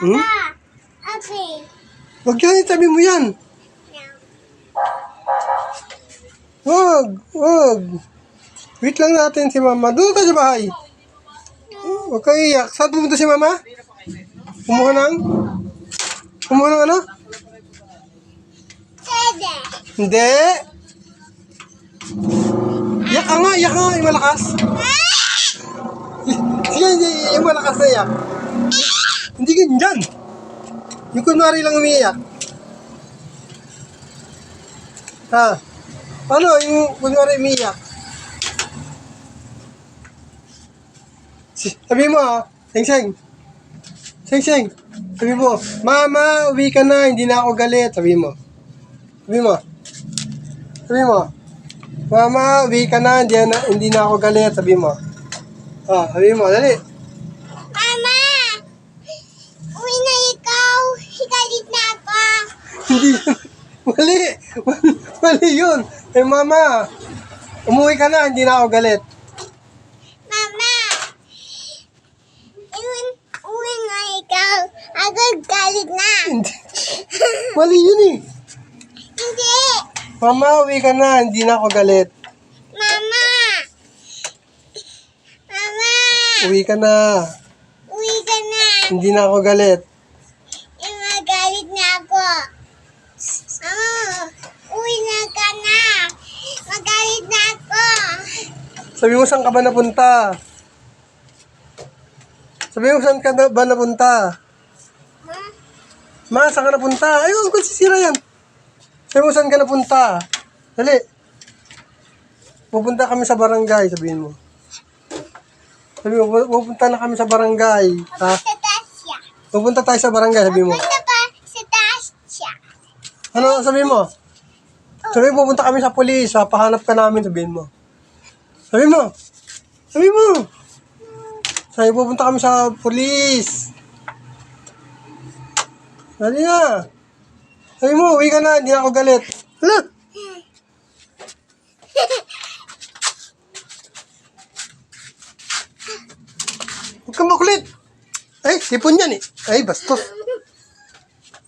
Hmm? Okay. Huwag yan, itabi mo yan. Huwag. Wait lang natin si mama. Doon ka sa bahay. Huwag kang iyak. Saan pumunta si mama? Kumuha ng ano? Dede. Hindi. Iyak ka nga, yung malakas. Yung malakas na iyak. Hindi ganyan. Yung kunwari lang umiiyak. Ha? Ano, yung kunwari umiiyak. Sabi mo ha, Seng. Seng. Sabi mo, Mama, uwi ka na, hindi na ako galit. Sabi mo. Mama, uwi ka na, hindi na ako galit. Sabi mo. Sabi mo, dali. Mama! Uwi na ikaw. Higalit na ako. Hindi. Mali yun. Mama, umuwi ka na, hindi na ako galit. Mama! Uwi na ikaw. Agad galit na. Hindi. Mali yun eh. Hindi. Mama, uwi ka na, hindi na ako galit. Mama! Uwi ka na, Uwi ka na. hindi na ako galit. Magalit na ako. Uwi na ka na. Magalit na ako. Sabi mo, saan ka ba napunta? Ma, saan ka napunta? Ayun, kung sisira yan. Sabi mo, saan ka napunta? Dali. Pupunta kami sa barangay, sabihin mo. Sabi mo, pupunta na kami sa barangay. Ha? Sa Tasya. Pupunta tayo sa barangay, sabi mo. Punta pa sa Tasya. Ano, sabi mo? Sabi mo, pupunta kami sa polis. Papahanap ka namin, sabihin mo. Sabi mo. Sabi, pupunta kami sa polis. Dali na. Sabi mo, uwi ka na, hindi na ako galit. Hala. Huwag kang makulit. Ay, sipon yan eh. Ay, bastos.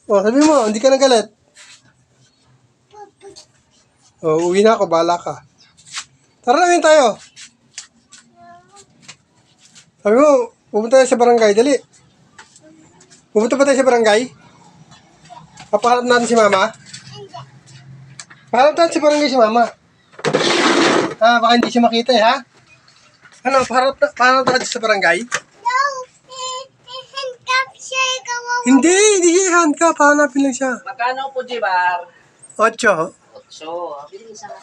Sabi mo, hindi ka na galit. Uwi na ako, bahala ka. Tara na tayo. Sabi mo, pupunta tayo sa barangay, dali. Pupunta pa tayo sa barangay? Papahanap natin si mama? Pahanap natin sa barangay si mama. Baka hindi siya makita ha? Ano, pahanap natin sa barangay? No, handcuff siya. Ikaw ang Hindi siya handcuff. Pahanapin lang siya. Magkano po, Jibar? 8. 8. Bilis na.